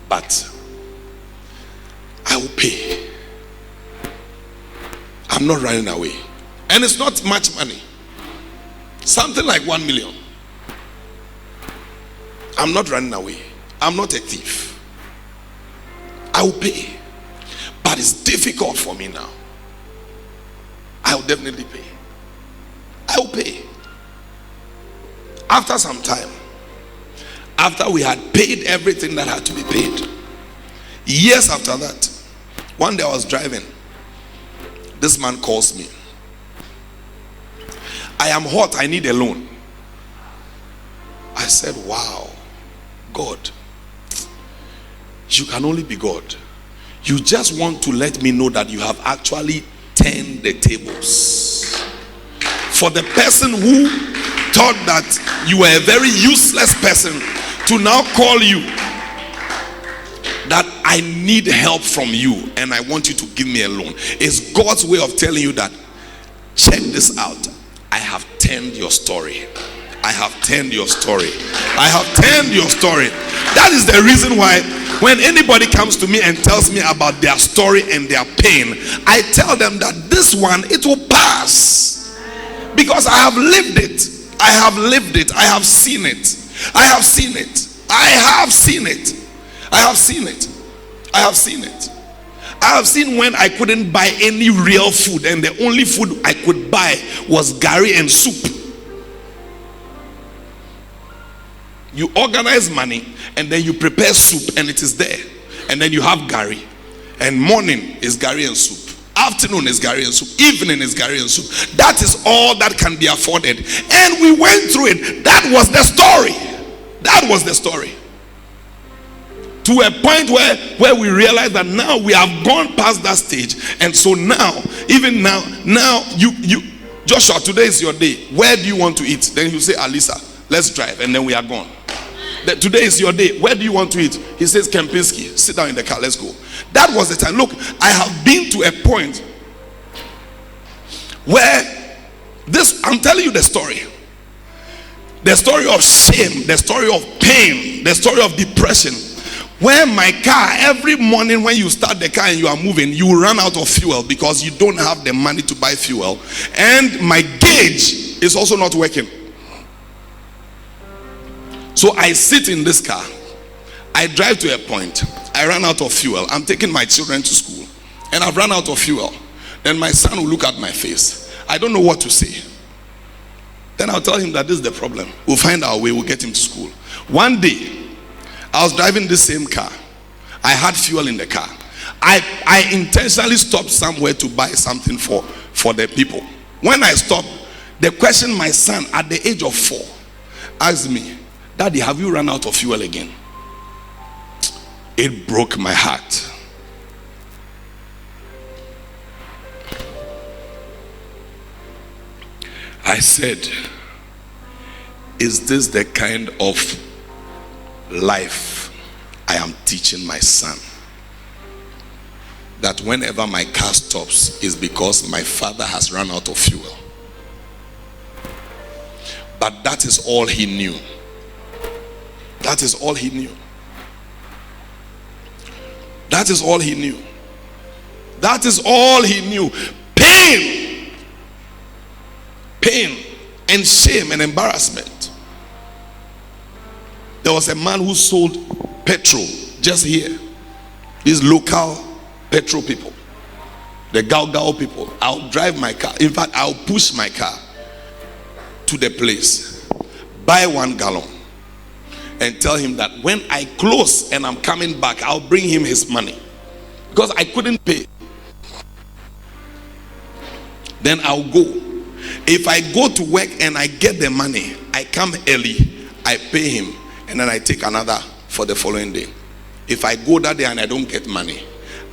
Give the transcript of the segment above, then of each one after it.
But I will pay. I'm not running away. And it's not much money. Something like 1 million. I'm not running away. I'm not a thief. I will pay. But it's difficult for me now. I will definitely pay. I will pay. After some time, after we had paid everything that had to be paid, years after that, one day I was driving. This man calls me. I am hot, I need a loan. I said, wow, God, you can only be God. You just want to let me know that you have actually turned the tables. For the person who thought that you were a very useless person to now call you, that I need help from you and I want you to give me a loan. It's God's way of telling you that, check this out. I have turned your story. I have turned your story. I have turned your story. That is the reason why when anybody comes to me and tells me about their story and their pain, I tell them that this one, it will pass. Because I have lived it. I have lived it. I have seen it. I have seen it. I have seen it. I have seen it. I have seen it. I have seen when I couldn't buy any real food and the only food I could buy was garri and soup. You organize money and then you prepare soup and it is there. And then you have garri. And morning is garri and soup. Afternoon is garri and soup. Evening is garri and soup. That is all that can be afforded. And we went through it. That was the story. That was the story. To a point where we realize that now we have gone past that stage. And so now, even now you Joshua, today is your day. Where do you want to eat? Then you say, Alisa, let's drive. And then we are gone. Today is your day. Where do you want to eat? He says, Kempinski. Sit down in the car. Let's go. That was the time. Look, I have been to a point where I'm telling you the story. The story of shame, the story of pain, the story of depression. Where my car, every morning when you start the car and you are moving, you run out of fuel because you don't have the money to buy fuel. And my gauge is also not working. So I sit in this car. I drive to a point. I run out of fuel. I'm taking my children to school. And I've run out of fuel. Then my son will look at my face. I don't know what to say. Then I'll tell him that this is the problem. We'll find our way. We'll get him to school. One day, I was driving the same car. I had fuel in the car. I intentionally stopped somewhere to buy something for the people. When I stopped, the question my son at the age of 4 asked me, Daddy, have you run out of fuel again? It broke my heart. I said, is this the kind of life I am teaching my son? That whenever my car stops is because my father has run out of fuel. But that is all he knew. That is all he knew. That is all he knew. That is all he knew. Pain. Pain and shame and embarrassment. There was a man who sold petrol just here. These local petrol people. The Gao people. I'll drive my car. In fact, I'll push my car to the place. Buy 1 gallon. And tell him that when I close and I'm coming back, I'll bring him his money. Because I couldn't pay. Then I'll go. If I go to work and I get the money, I come early, I pay him, and then I take another for the following day. If I go that day and I don't get money,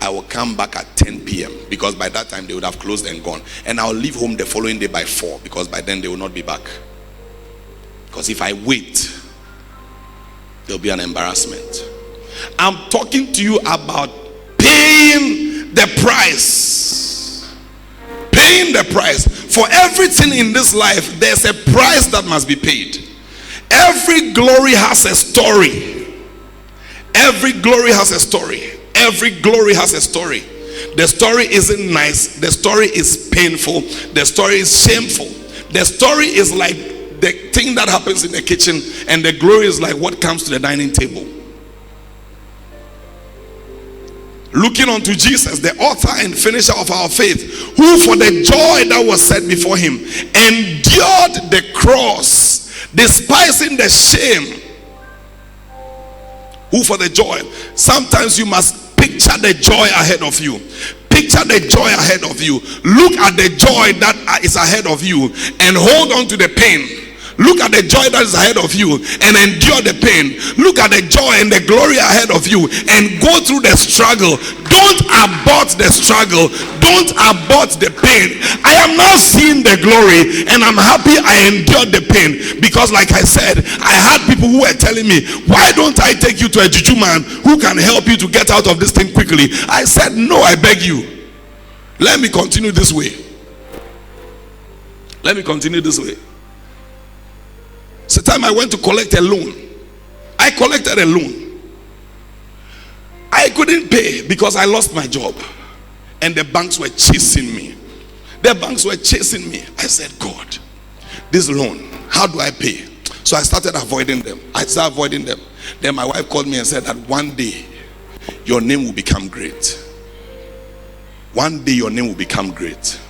I will come back at 10 p.m. because by that time they would have closed and gone. And I'll leave home the following day by 4 because by then they will not be back. Because if I wait, there'll be an embarrassment. I'm talking to you about paying the price. Paying the price. For everything in this life, there's a price that must be paid. Every glory has a story. Every glory has a story. Every glory has a story. The story isn't nice. The story is painful. The story is shameful. The story is like the thing that happens in the kitchen, and the glory is like what comes to the dining table. Looking unto Jesus, the author and finisher of our faith, who for the joy that was set before him endured the cross, despising the shame. Who for the joy? Sometimes you must picture the joy ahead of you. Picture the joy ahead of you. Look at the joy that is ahead of you and hold on to the pain. Look at the joy that is ahead of you and endure the pain. Look at the joy and the glory ahead of you and go through the struggle. Don't abort the struggle. Don't abort the pain. I am now seeing the glory and I'm happy I endured the pain, because like I said, I had people who were telling me, why don't I take you to a juju man who can help you to get out of this thing quickly? I said, no, I beg you. Let me continue this way. Let me continue this way. So time I went to collect a loan. I collected a loan. I couldn't pay because I lost my job. And the banks were chasing me. The banks were chasing me. I said, God, this loan, how do I pay? So I started avoiding them. Then my wife called me and said that one day your name will become great. One day your name will become great.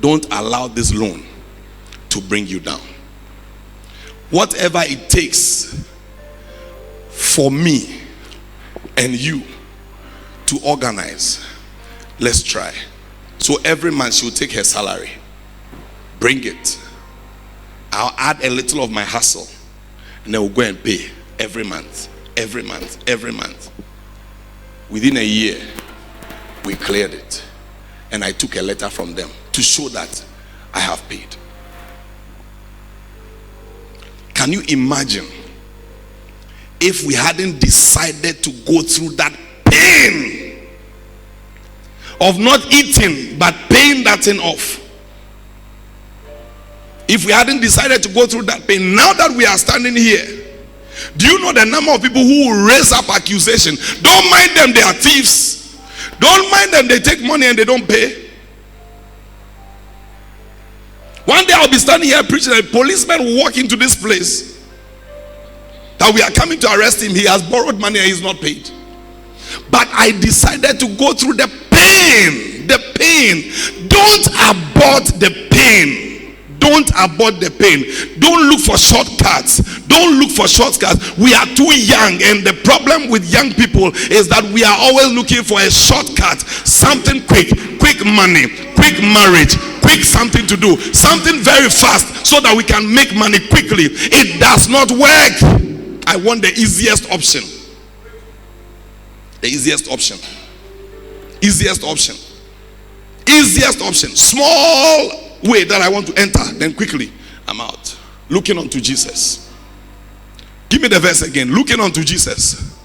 Don't allow this loan to bring you down. Whatever it takes for me and you to organize, let's try. So every month she'll take her salary, bring it. I'll add a little of my hustle, and then we'll go and pay every month. Within a year, we cleared it, and I took a letter from them to show that I have paid. Can you imagine if we hadn't decided to go through that pain of not eating but paying that thing off? If we hadn't decided to go through that pain, now that we are standing here, do you know the number of people who will raise up accusation? Don't mind them, they are thieves. Don't mind them, they take money and they don't pay. One day I'll be standing here preaching, and a policeman will walk into this place that we are coming to arrest him. He has borrowed money and he's not paid. But I decided to go through the pain. The pain. Don't abort the pain. Don't abort the pain. Don't look for shortcuts. Don't look for shortcuts. We are too young, and the problem with young people is that we are always looking for a shortcut. Something quick money, quick marriage, quick something to do, something very fast so that we can make money quickly. It does not work. I want the easiest option. The easiest option. Easiest option. Easiest option. Small way that I want to enter, then quickly I'm out. Looking unto Jesus. Give me the verse again. Looking unto Jesus,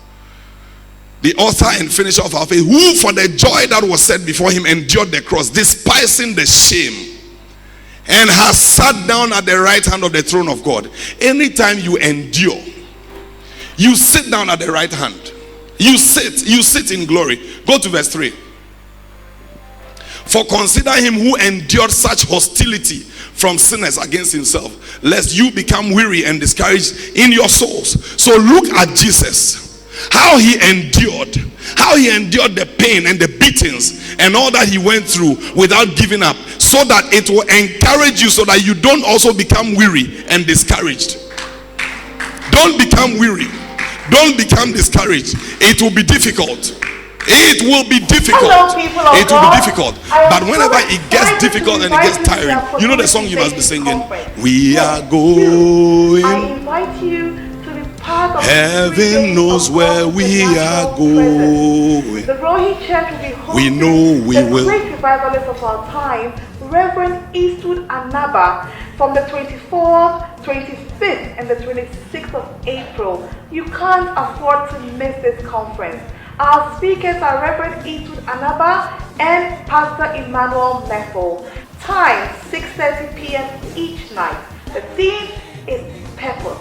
the author and finisher of our faith, who for the joy that was set before him endured the cross, despising the shame, and has sat down at the right hand of the throne of God. Anytime you endure, you sit down at the right hand. You sit in glory. Go to verse 3. For consider him who endured such hostility from sinners against himself, lest you become weary and discouraged in your souls. So look at Jesus. How he endured the pain and the beatings and all that he went through without giving up, so that it will encourage you, so that you don't also become weary and discouraged. Don't become weary. Don't become discouraged. It will be difficult. It will be difficult. It will be difficult. But whenever it gets difficult and it gets tiring, you know the song you must be singing? We are going. I invite you to be part of heaven knows where we are going. The Rohi Church will be hosting we know we the will. great revivalist of our time, Reverend Eastwood Anaba, from the 24th, 25th, and the 26th of April. You can't afford to miss this conference. Our speakers are Reverend Eastwood Anaba and Pastor Emmanuel Mefful. Time 6:30 p.m. each night. The theme is purpose.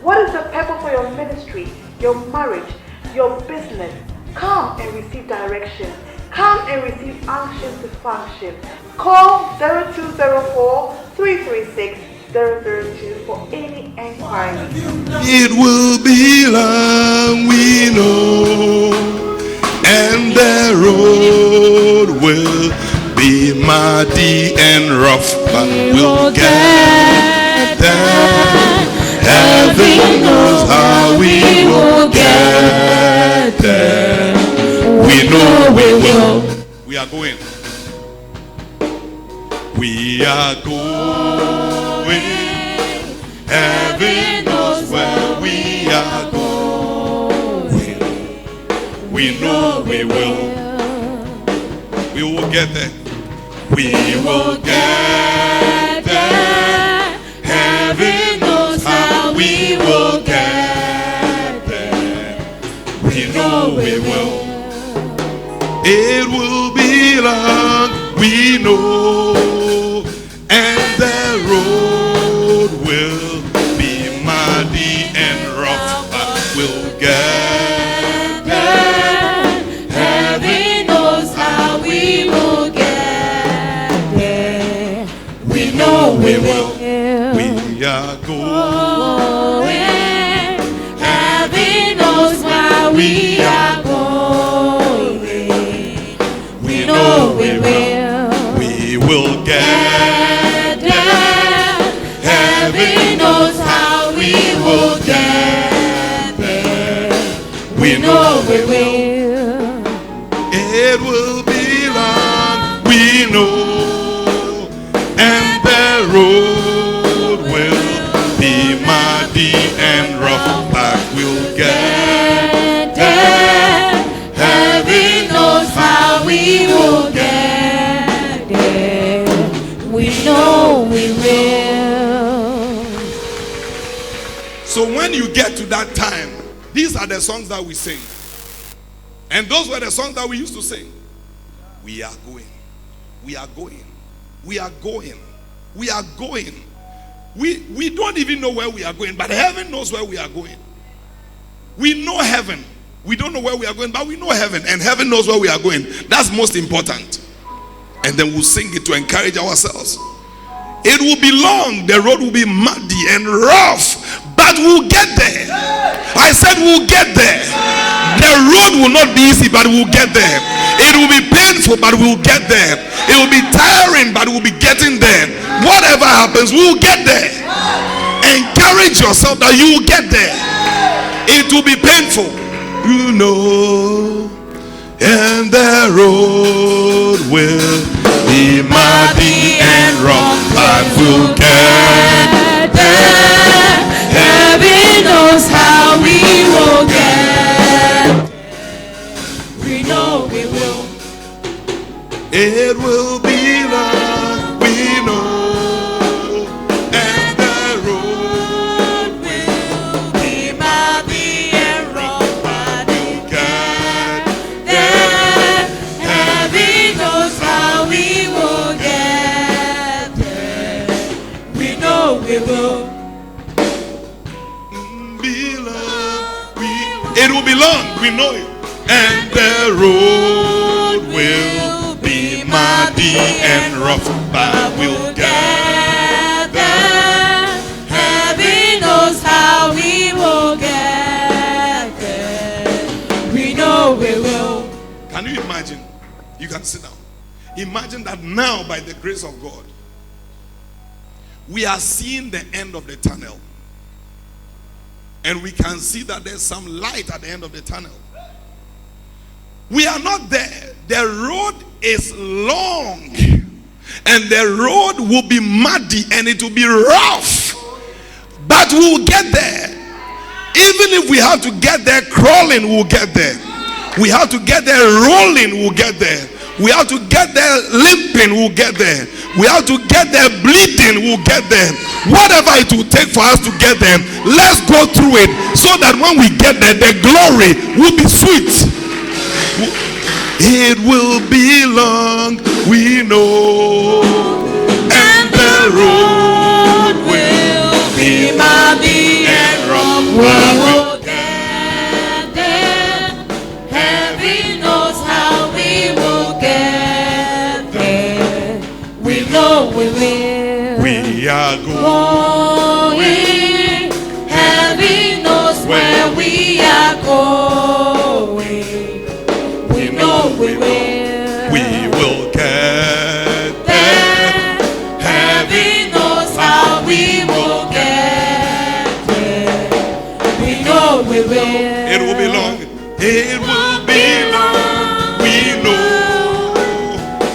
What is the purpose for your ministry? ministry, your marriage, your business. Come and receive direction. Come and receive unction to function. Call 0204-336-002 for any enquiry. It will be long, we know, and the road will be muddy and rough, but we'll get there. Heaven knows how we will get there. We know we will. We are going. We are going. Heaven knows where we are going. We know we will. We will get there. We will get there. Heaven knows how we will get there. We know we will. It will be long, we know, and the road will be muddy and rough, but we'll get there. Heaven knows how we will get there. We know we will. We are going. Heaven knows why we are going. We know we will. We will get there. Heaven knows how we will get there. We know we will. It will be long, we know, and the road will be muddy and rough, but we'll get there. Heaven knows how we will get there. We know we will. So when you get to that time, these are the songs that we sing. And those were the songs that we used to sing. We are going. We are going. We are going. We are going. We don't even know where we are going, but heaven knows where we are going. We know heaven. We don't know where we are going, but we know heaven, and heaven knows where we are going. That's most important. And then we'll sing it to encourage ourselves. It will be long, the road will be muddy and rough, but we'll get there. I said we'll get there. The road will not be easy, but we'll get there. It will be painful, but we'll get there. It will be tiring, but we'll be getting there. Whatever happens, we'll get there. Encourage yourself that you will get there. It will be painful, you know, and the road will be muddy and rough, but we'll get there. Heaven knows how we will get. We know we will. It will be long, we know, and the road will be muddy and rough, but we'll get there. Heaven knows how we will get there. We know we will. be long. It will be long, we know it, and the road will be muddy and rough, but we'll get there. Heaven knows how we will get there. We know we will. Can you imagine? You can sit down. Imagine that now, by the grace of God, we are seeing the end of the tunnel. And we can see that there's some light at the end of the tunnel. We are not there. The road is long. And the road will be muddy and it will be rough. But we will get there. Even if we have to get there crawling, we'll get there. We have to get there rolling, we'll get there. We have to get there limping, we'll get there. We have to get there bleeding, we'll get there. Whatever it will take for us to get there, let's go through it so that when we get there, the glory will be sweet. It will be long, we know, and the road will be muddy and rough. We will get It will be long. It will be long. We know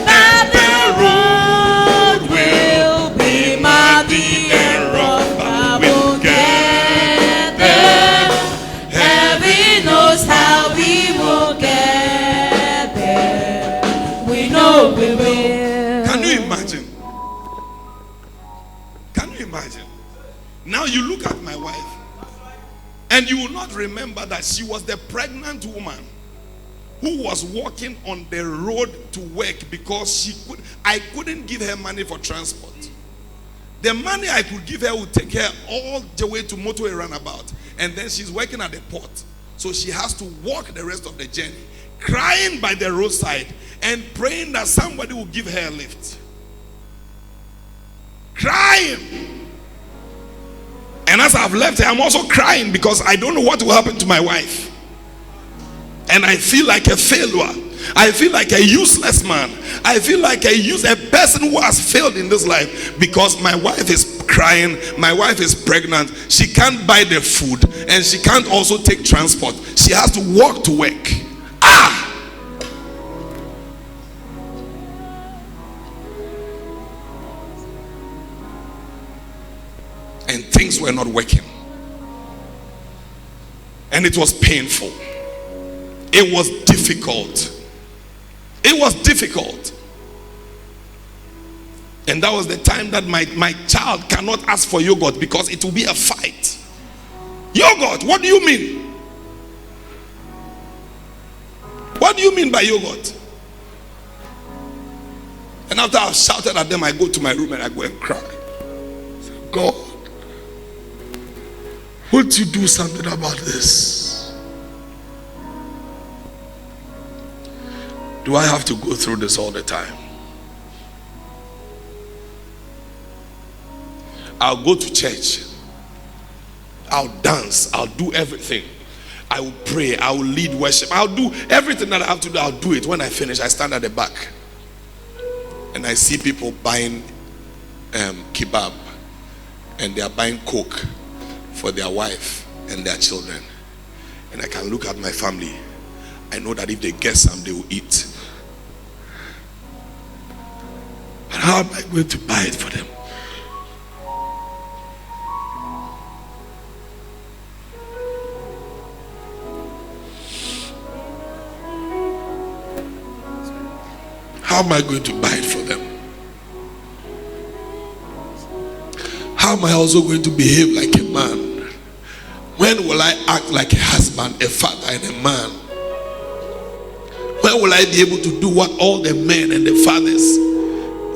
that the road will be muddy and rough, but we'll get there. Heaven knows how we will get there. We know we will. Can you imagine? Can you imagine? Now you look at my wife, and you will not remember that she was the pregnant woman who was walking on the road to work because I couldn't give her money for transport. The money I could give her would take her all the way to motorway roundabout, and then she's working at the port, so she has to walk the rest of the journey, crying by the roadside and praying that somebody will give her a lift. Crying. And as I've left her, I'm also crying because I don't know what will happen to my wife. And I feel like a failure. I feel like a useless man. I feel like a person who has failed in this life because my wife is crying. My wife is pregnant. She can't buy the food and she can't also take transport. She has to walk to work. And things were not working. And it was painful. It was difficult. It was difficult. And that was the time that my child cannot ask for yogurt because it will be a fight. Yogurt, what do you mean? What do you mean by yogurt? And after I've shouted at them, I go to my room and I go and cry. God, won't you do something about this? Do I have to go through this all the time? I'll go to church. I'll dance. I'll do everything. I will pray. I will lead worship. I'll do everything that I have to do. I'll do it. When I finish, I stand at the back and I see people buying kebab, and they are buying Coke for their wife and their children. And I can look at my family. I know that if they get some, they will eat. But how am I going to buy it for them? How am I going to buy it for them? How am I also going to behave like a man? When will I act like a husband, a father, and a man? When will I be able to do what all the men and the fathers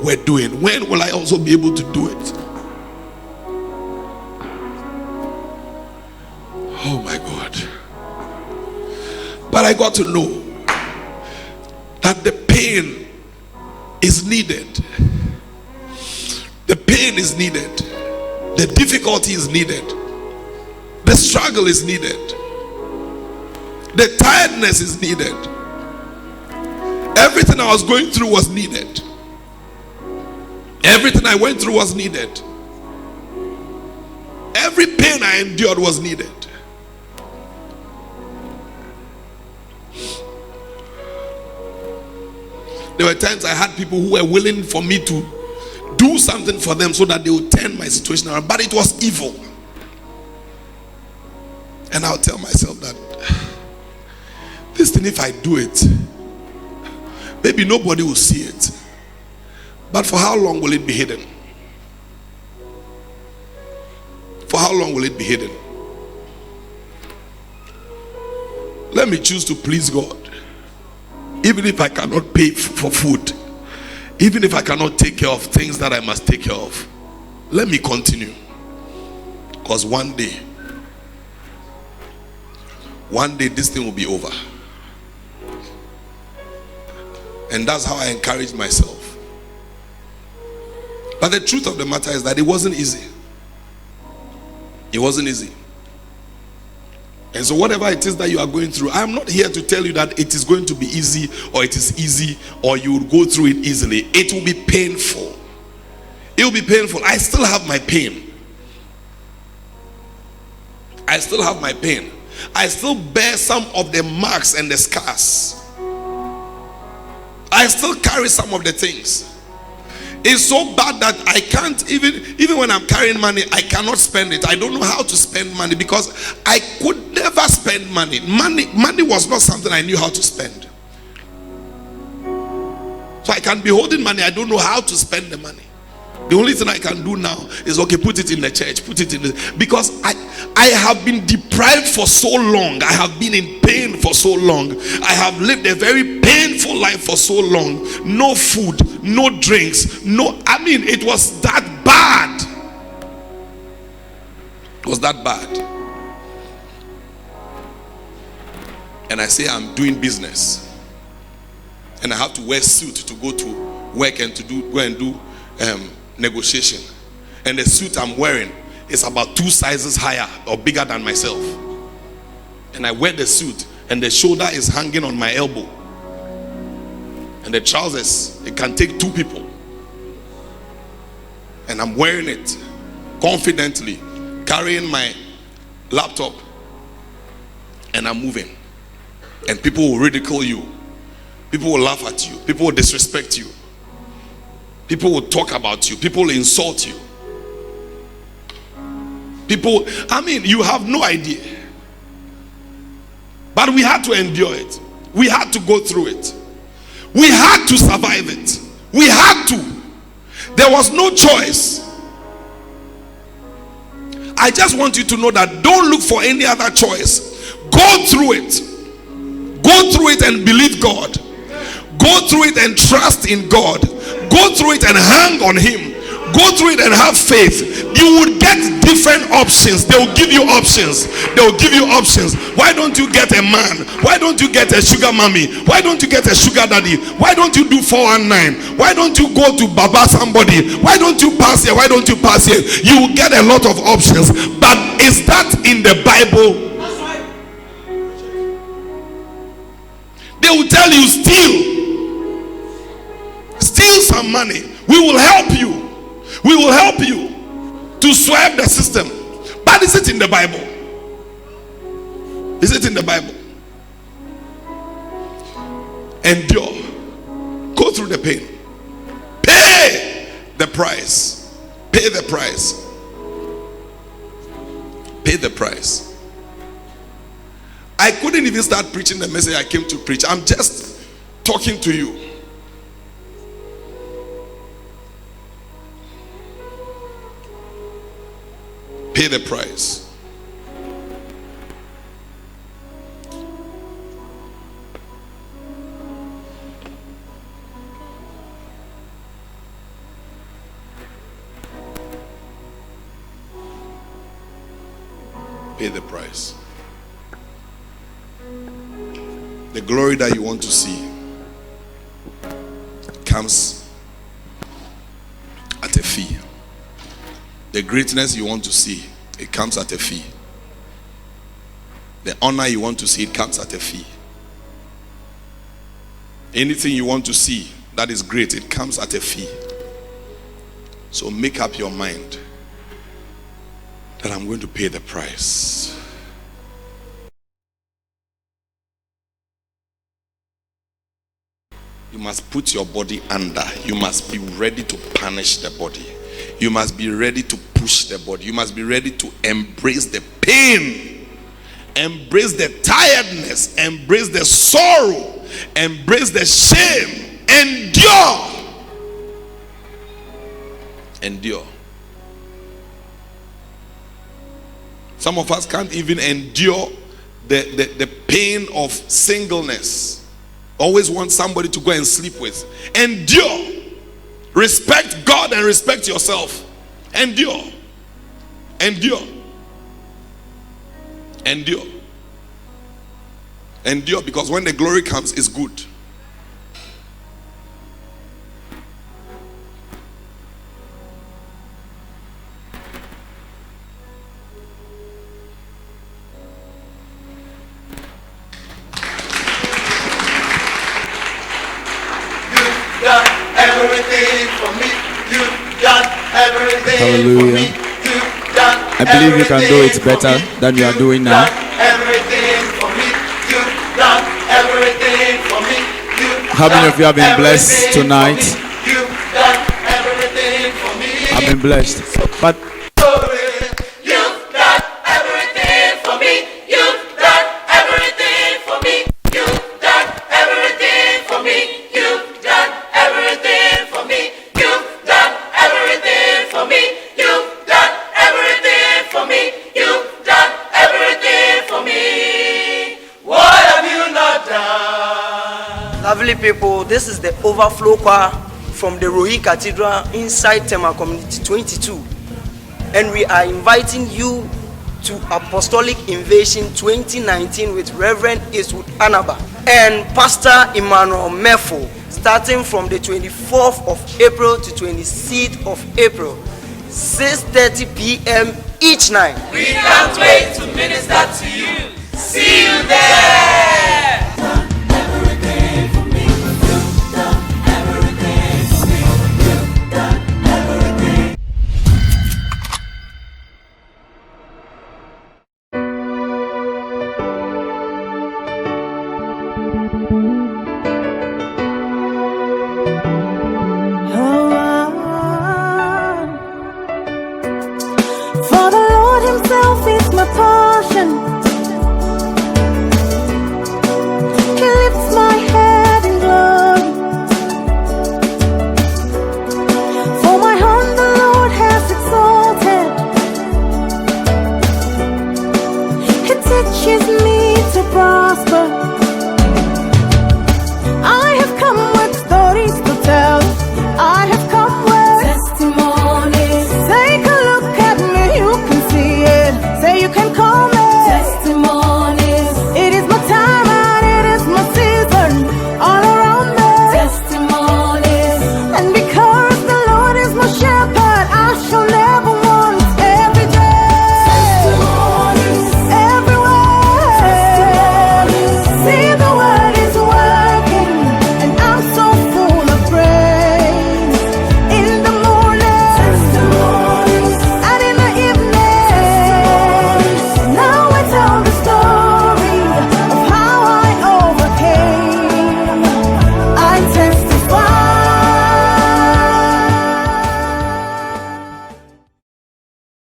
were doing? When will I also be able to do it? Oh my God. But I got to know that the pain is needed. The pain is needed. The difficulty is needed. The struggle is needed. The tiredness is needed. Everything I was going through was needed. Everything I went through was needed. Every pain I endured was needed. There were times I had people who were willing for me to do something for them so that they would turn my situation around, but it was evil. And I'll tell myself that this thing, if I do it, maybe nobody will see it. But for how long will it be hidden? For how long will it be hidden? Let me choose to please God. Even if I cannot pay for food, even if I cannot take care of things that I must take care of, let me continue. Because one day this thing will be over. And that's how I encourage myself. But the truth of the matter is that it wasn't easy. It wasn't easy. And so whatever it is that you are going through, I am not here to tell you that it is going to be easy, or it is easy, or you will go through it easily. It will be painful. It will be painful. I still have my pain. I still have my pain. I still bear some of the marks and the scars. I still carry some of the things. It's so bad that I can't even when I'm carrying money, I cannot spend it. I don't know how to spend money because I could never spend money. Money was not something I knew how to spend. So I can be holding money, I don't know how to spend the money. The only thing I can do now is, okay, put it in the church, put it in the, because I have been deprived for so long. I have been in pain for so long. I have lived a very painful life for so long. No food, no drinks, it was that bad. It was that bad. And I say I'm doing business. And I have to wear suit to go to work and to go and do negotiation, and the suit I'm wearing is about 2 sizes higher or bigger than myself, and I wear the suit and the shoulder is hanging on my elbow, and the trousers, it can take 2 people, and I'm wearing it confidently, carrying my laptop, and I'm moving, and people will ridicule you, people will laugh at you, people will disrespect you. People will talk about you. People will insult you. You have no idea. But we had to endure it. We had to go through it. We had to survive it. We had to. There was no choice. I just want you to know that don't look for any other choice. Go through it. Go through it and believe God. Go through it and trust in God. Go through it and hang on Him. Go through it and have faith. You would get different options. They will give you options. They will give you options. Why don't you get a man? Why don't you get a sugar mommy? Why don't you get a sugar daddy? Why don't you do 419? Why don't you go to Baba somebody? Why don't you pass here? Why don't you pass here? You will get a lot of options. But is that in the Bible? They will tell you, steal some money. We will help you. We will help you to swipe the system. But is it in the Bible? Is it in the Bible? Endure. Go through the pain. Pay the price. Pay the price. Pay the price. I couldn't even start preaching the message I came to preach. I'm just talking to you. Pay the price. Pay the price. The glory that you want to see comes at a fee. The greatness you want to see, it comes at a fee. The honor you want to see, it comes at a fee. Anything you want to see that is great, it comes at a fee. So make up your mind that I'm going to pay the price. You must put your body under. You must be ready to punish the body. You must be ready to push the body. You must be ready to embrace the pain, embrace the tiredness, embrace the sorrow, embrace the shame. Endure. Endure. Some of us can't even endure the pain of singleness. Always want somebody to go and sleep with. Endure. Respect God and respect yourself. Endure. Endure. Endure. Endure, because when the glory comes, it's good. Hallelujah. I believe you can do it better than you are doing now. How many of you have been blessed tonight? You've done everything for me. I've been blessed. But You've done everything for me. You've done everything for me. You've done everything for me. You've done everything for me. You've done everything for me. You've done everything for me. You've done everything for me. What have you not done? Lovely people, this is the overflow choir from the Rohi Cathedral inside Tema Community 22. And we are inviting you to Apostolic Invasion 2019 with Reverend Eastwood Anaba and Pastor Emmanuel Mefful, starting from the 24th of April to 26th of April, 6:30 p.m. each night. We can't wait to minister to you. See you there. For the Lord himself is my portion. He lifts my head in glory. For my hand the Lord has exalted. He teaches me to prosper. I have come with stories to tell. I have come with testimonies. Take a look at me, you can see it. Say you can call me